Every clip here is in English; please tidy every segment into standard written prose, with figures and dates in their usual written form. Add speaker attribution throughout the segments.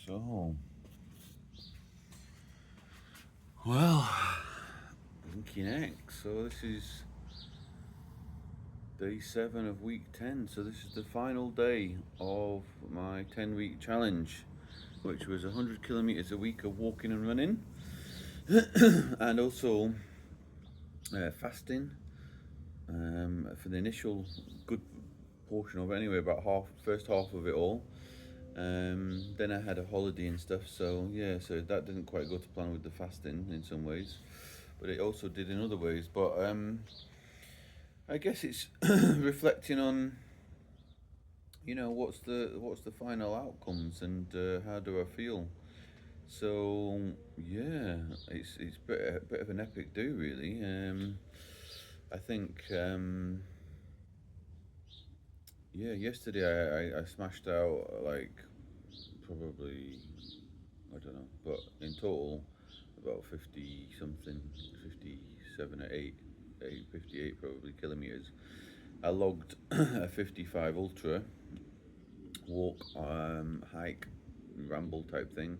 Speaker 1: So, well, Linky Neck. So this is day 7 of week 10. So this is the final day of my 10-week challenge, which was 100 kilometers a week of walking and running, and also fasting for the initial good portion of it. Anyway, about first half of it all. Then I had a holiday and stuff, so yeah, so that didn't quite go to plan with the fasting in some ways, but it also did in other ways. But I guess it's reflecting on, what's the final outcomes and how do I feel. So yeah, it's a bit of an epic do really. I think yeah, yesterday I smashed out like probably, I don't know, but in total about 50 something, 57 or 58 probably kilometers. I logged a 55 ultra walk, hike, ramble type thing,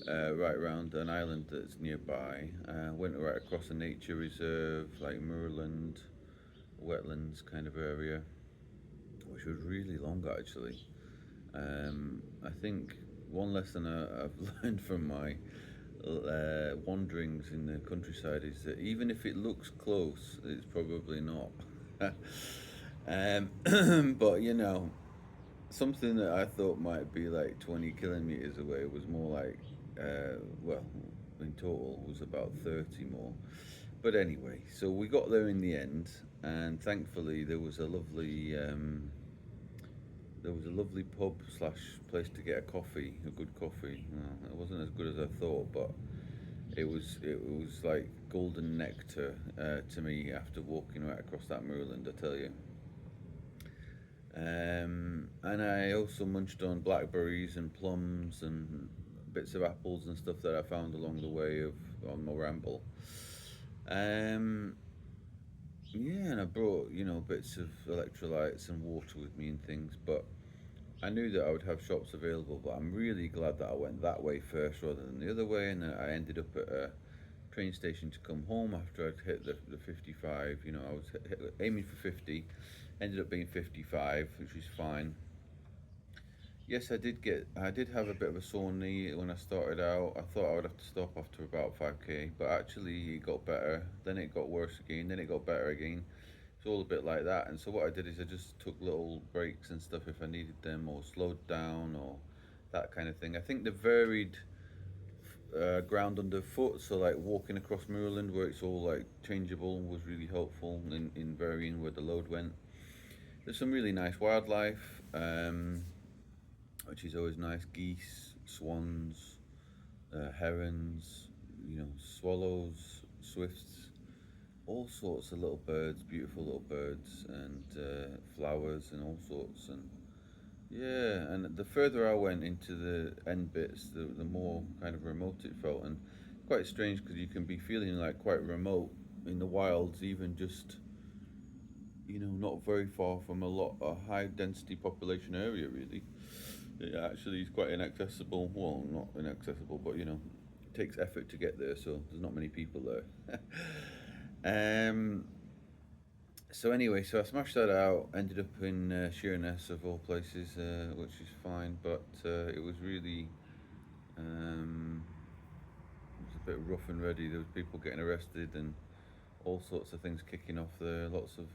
Speaker 1: right around an island that's nearby. Went right across a nature reserve, like moorland, wetlands kind of area, which was really long actually. I think one lesson I've learned from my wanderings in the countryside is that even if it looks close, it's probably not. But something that I thought might be like 20 kilometers away was more like, well, in total was about 30 more. But anyway, so we got there in the end, and thankfully there was a lovely pub slash place to get a coffee, a good coffee. It wasn't as good as I thought, but it was like golden nectar to me after walking right across that moorland, I tell you. And I also munched on blackberries and plums and bits of apples and stuff that I found along the way of on my ramble. Um, yeah, and I brought bits of electrolytes and water with me and things, but I knew that I would have shops available. But I'm really glad that I went that way first rather than the other way, and I ended up at a train station to come home after I'd hit the 55. I was aiming for 50, ended up being 55, which was fine. Yes, I did have a bit of a sore knee when I started out. I thought I would have to stop after about 5k, but actually it got better. Then it got worse again. Then it got better again. It's all a bit like that. And so what I did is I just took little breaks and stuff if I needed them, or slowed down, or that kind of thing. I think the varied ground underfoot, so like walking across Moorland where it's all like changeable, was really helpful in varying where the load went. There's some really nice wildlife, which is always nice. Geese, swans, herons, swallows, swifts, all sorts of little birds, beautiful little birds, and flowers and all sorts. And yeah, and the further I went into the end bits, the more kind of remote it felt, and quite strange because you can be feeling like quite remote in the wilds, even just not very far from a high density population area. Really, it actually is quite inaccessible. Well, not inaccessible, but it takes effort to get there, so there's not many people there. um, so anyway, so I smashed that out. Ended up in Sheerness of all places, which is fine, but it was really um, it was a bit rough and ready. There was people getting arrested and all sorts of things kicking off there. Lots of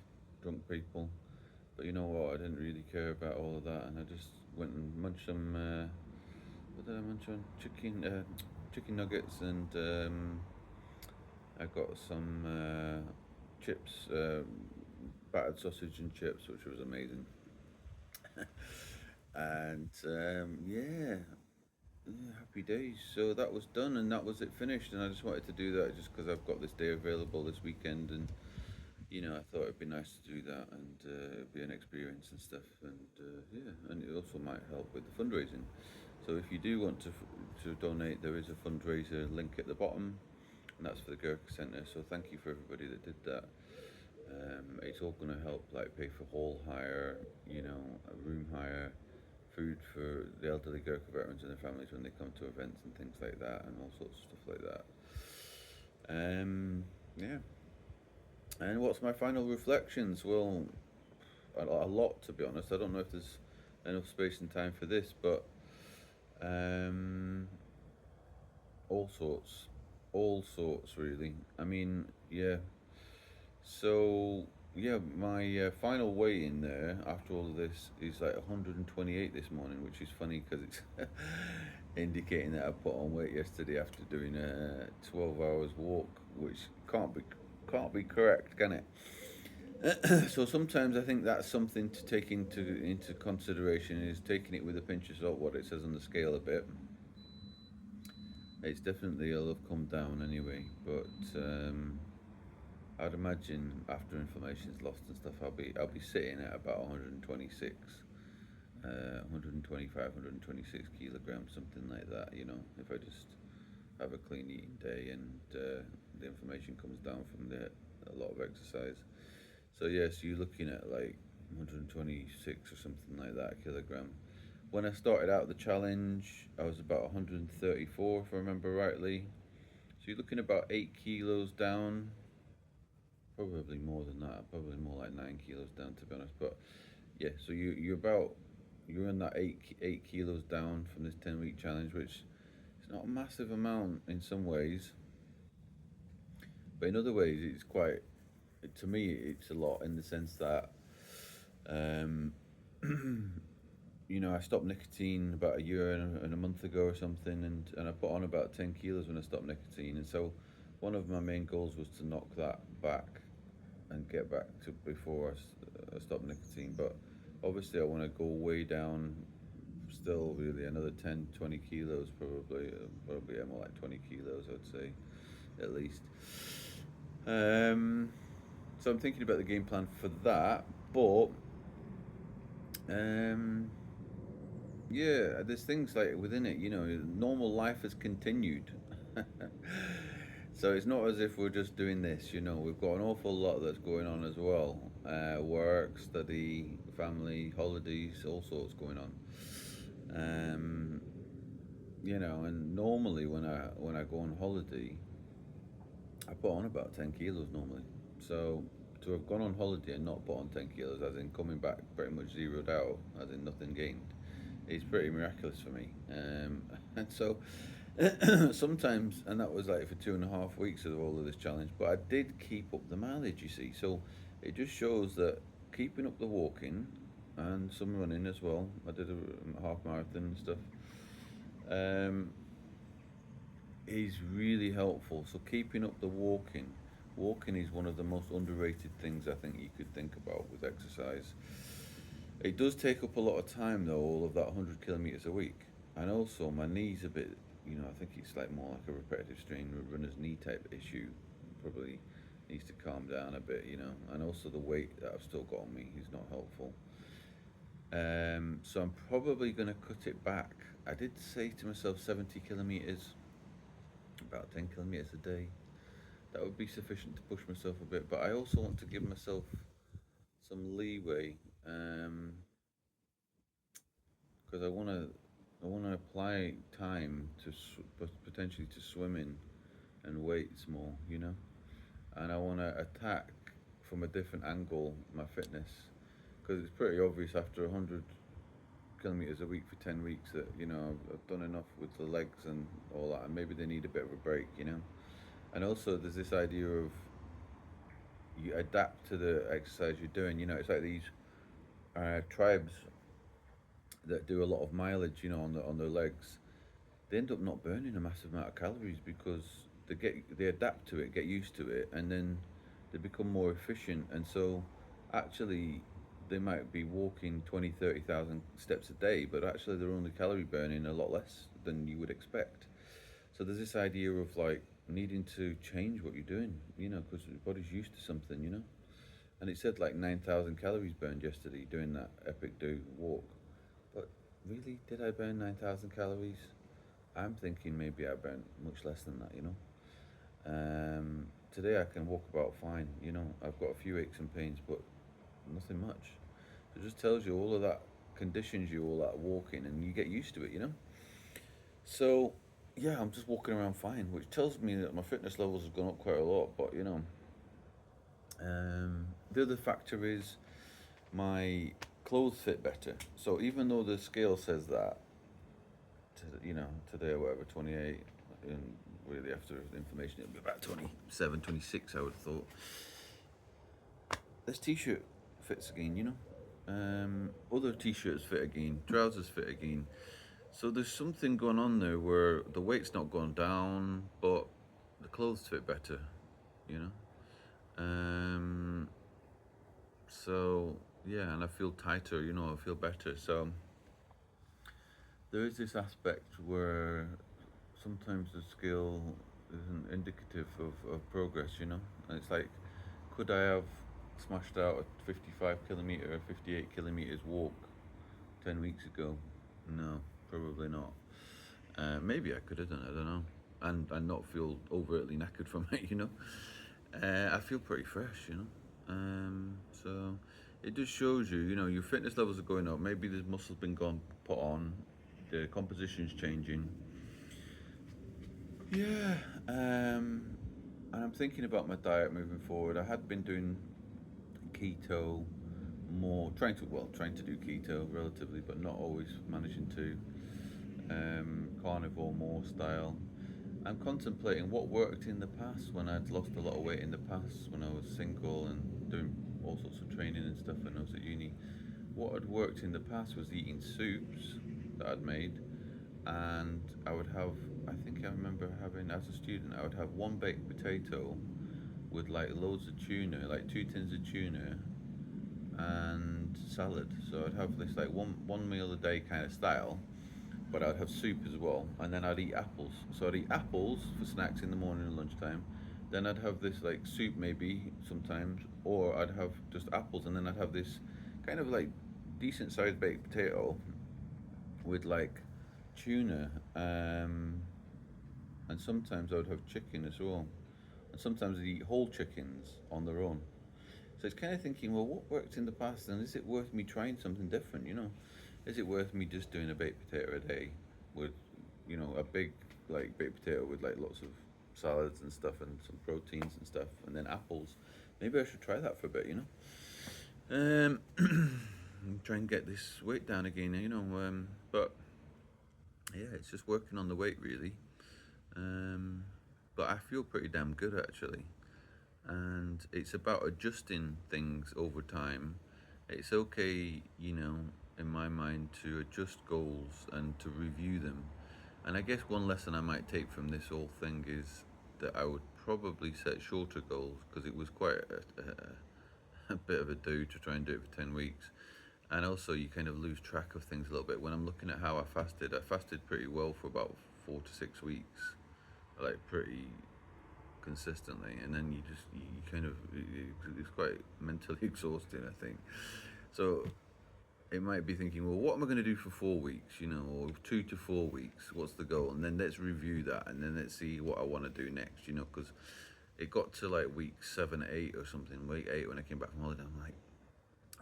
Speaker 1: drunk people, but you know what? I didn't really care about all of that, and I just went and munched some. What did I munch on? Chicken nuggets, and I got some chips, battered sausage and chips, which was amazing. And yeah, happy days. So that was done, and that was it finished. And I just wanted to do that just because I've got this day available this weekend, and I thought it'd be nice to do that, and it'd be an experience and stuff. And yeah, and it also might help with the fundraising. So if you do want to donate, there is a fundraiser link at the bottom, and that's for the Gurkha Centre. So thank you for everybody that did that. It's all going to help, like pay for hall hire, a room hire, food for the elderly Gurkha veterans and their families when they come to events and things like that, and all sorts of stuff like that. Yeah. And what's my final reflections? Well, a lot to be honest. I don't know if there's enough space and time for this, but um, all sorts, all sorts really. I mean, yeah. So yeah, my final weigh in there after all of this is like 128 this morning, which is funny because it's indicating that I put on weight yesterday after doing a 12 hours walk, which can't be correct, can it? So sometimes I think that's something to take into consideration is taking it with a pinch of salt what it says on the scale a bit. It's definitely a have come down anyway, but I'd imagine after inflammation's lost and stuff, I'll be sitting at about 126, 125, 126 kilograms, something like that. You know, if I just have a clean eating day and the inflammation comes down from a lot of exercise. So yes, you're looking at like 126 or something like that kilogram. When I started out the challenge, I was about 134 if I remember rightly. So you're looking about 8 kilos down. Probably more than that. Probably more like 9 kilos down to be honest. But yeah, so you're in that eight kilos down from this 10 week challenge, which is not a massive amount in some ways, but in other ways it's quite. To me, it's a lot in the sense that um, I stopped nicotine about a year and a month ago or something, and I put on about 10 kilos when I stopped nicotine, and so one of my main goals was to knock that back and get back to before I stopped nicotine. But obviously, I want to go way down still, really, another 10, 20 kilos probably. Probably more like 20 kilos, I'd say, at least. Um, so I'm thinking about the game plan for that. But um, yeah, there's things like within it, normal life has continued. So it's not as if we're just doing this, we've got an awful lot that's going on as well. Work, study, family, holidays, all sorts going on. Um, and normally when I go on holiday, I put on about 10 kilos normally. So to have gone on holiday and not put on 10 kilos, as in coming back pretty much zeroed out, as in nothing gained, is pretty miraculous for me. And so sometimes, and that was like for 2.5 weeks of all of this challenge, but I did keep up the mileage, you see. So it just shows that keeping up the walking and some running as well. I did a half marathon and stuff. Um, is really helpful. So keeping up the walking. Walking is one of the most underrated things I think you could think about with exercise. It does take up a lot of time though, all of that 100 kilometers a week. And also my knee's a bit, I think it's like more like a repetitive strain runner's knee type issue. Probably needs to calm down a bit. And also the weight that I've still got on me is not helpful. So I'm probably going to cut it back. I did say to myself 70 kilometers, about 10 kilometers a day. That would be sufficient to push myself a bit, but I also want to give myself some leeway because I want to apply time to potentially to swimming and weights more. And I want to attack from a different angle my fitness because it's pretty obvious after 100 kilometers a week for 10 weeks that I've done enough with the legs and all that, and maybe they need a bit of a break. And also, there's this idea of you adapt to the exercise you're doing. It's like these tribes that do a lot of mileage, on their legs. They end up not burning a massive amount of calories because they adapt to it, get used to it, and then they become more efficient. And so, actually, they might be walking 20, 30,000 steps a day, but actually they're only calorie burning a lot less than you would expect. So there's this idea of like needing to change what you're doing, because your body's used to something. And it said like 9,000 calories burned yesterday doing that epic do walk. But really, did I burn 9,000 calories? I'm thinking maybe I burnt much less than that. Today I can walk about fine. I've got a few aches and pains, but nothing much. So it just tells you all of that. conditions you all that walking, and you get used to it, you know. So yeah, I'm just walking around fine, which tells me that my fitness levels have gone up quite a lot. But you know, the other factor is my clothes fit better. So even though the scale says that, you know, today or whatever, 28, and really after the information, it'll be about 27, 26, I would have thought. This t-shirt fits again, you know. Other t-shirts fit again, trousers fit again. So there's something going on there where the weight's not gone down, but the clothes fit better, you know. Um, so yeah, and I feel tighter, you know. I feel better. So there is this aspect where sometimes the scale isn't indicative of progress, you know. And it's like, could I have smashed out a 55 kilometer, 58 kilometers walk 10 weeks ago? No, probably not. Maybe I could have done it, I don't know. And not feel overtly knackered from it, you know. I feel pretty fresh, you know. So it just shows you, you know, your fitness levels are going up. Maybe there's muscles been gone put on, the composition's changing. Yeah, and I'm thinking about my diet moving forward. I had been doing keto more, trying to do keto relatively, but not always managing to. Carnivore more style. I'm contemplating what worked in the past when I'd lost a lot of weight in the past when I was single and doing all sorts of training and stuff when I was at uni. What had worked in the past was eating soups that I'd made, and I would have, I think I remember having, as a student, I would have one baked potato with like loads of tuna, like 2 tins of tuna and salad. So I'd have this like one meal a day kind of style, but I'd have soup as well, and then I'd eat apples. So I'd eat apples for snacks in the morning and lunchtime. Then I'd have this like soup maybe sometimes, or I'd have just apples, and then I'd have this kind of like decent sized baked potato with like tuna, and sometimes I would have chicken as well, and sometimes I'd eat whole chickens on their own. So it's kind of thinking, well, what worked in the past, and is it worth me trying something different? You know, is it worth me just doing a baked potato a day with, you know, a big like baked potato with like lots of salads and stuff and some proteins and stuff, and then apples? Maybe I should try that for a bit, you know. Try and get this weight down again, you know. But yeah, it's just working on the weight really. Um, but I feel pretty damn good actually, and it's about adjusting things over time. It's okay, you know, in my mind, to adjust goals and to review them. And I guess one lesson I might take from this whole thing is that I would probably set shorter goals because it was quite a bit of a do to try and do it for 10 weeks. And also, you kind of lose track of things a little bit. When I'm looking at how I fasted pretty well for about 4 to 6 weeks, like pretty consistently, and then you kind of, it's quite mentally exhausting, I think. So it might be thinking, well, what am I going to do for 4 weeks, you know, or 2 to 4 weeks? What's the goal? And then let's review that, and then let's see what I want to do next, you know, because it got to like week 7, 8 or something, week 8 when I came back from holiday. I'm like,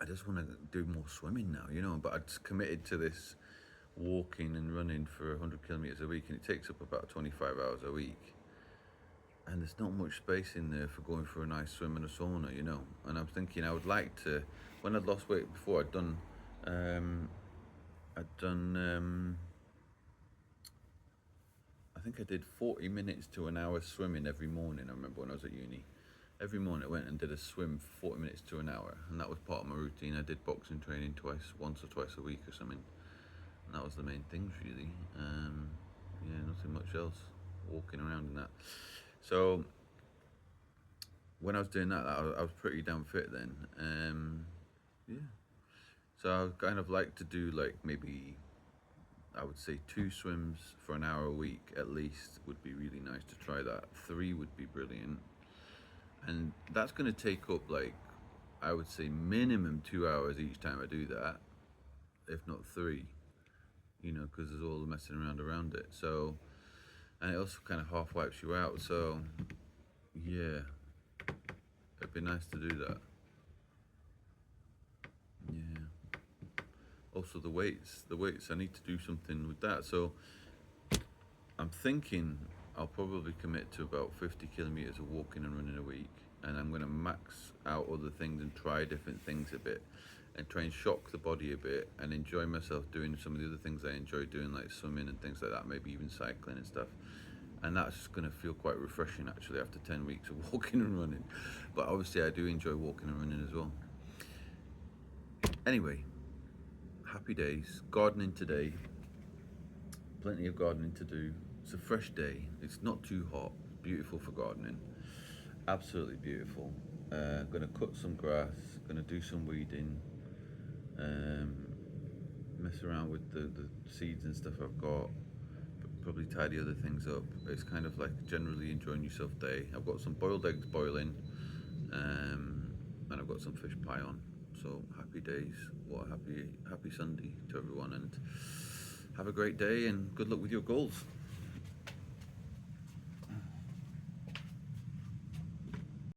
Speaker 1: I just want to do more swimming now, you know, but I'd committed to this walking and running for 100 kilometers a week, and it takes up about 25 hours a week. And there's not much space in there for going for a nice swim and a sauna, you know. And I'm thinking I would like to, when I'd lost weight before, um, I'd done, I think I did 40 minutes to an hour swimming every morning. I remember when I was at uni. Every morning I went and did a swim for 40 minutes to an hour, and that was part of my routine. I did boxing training once or twice a week or something, and that was the main things really. Yeah, nothing much else. Walking around and that. So when I was doing that, I was pretty damn fit then. Yeah. So I would kind of like to do like maybe, I would say 2 swims for an hour a week at least would be really nice to try that. 3 would be brilliant. And that's going to take up like, I would say minimum 2 hours each time I do that, if not 3, you know, because there's all the messing around it. So, and it also kind of half wipes you out. So, yeah, it'd be nice to do that. Yeah. Also the weights. I need to do something with that. So I'm thinking I'll probably commit to about 50 kilometers of walking and running a week, and I'm going to max out other things and try different things a bit, and try and shock the body a bit, and enjoy myself doing some of the other things I enjoy doing, like swimming and things like that, maybe even cycling and stuff. And that's going to feel quite refreshing actually after 10 weeks of walking and running. But obviously, I do enjoy walking and running as well. Anyway, happy days. Gardening today. Plenty of gardening to do. It's a fresh day. It's not too hot. Beautiful for gardening. Absolutely beautiful. Gonna cut some grass. Gonna do some weeding. Um, Mess around with the seeds and stuff I've got. Probably tidy other things up. It's kind of like generally enjoying yourself day. I've got some boiled eggs boiling, and I've got some fish pie on. So happy days. What a happy Sunday to everyone, and have a great day and good luck with your goals.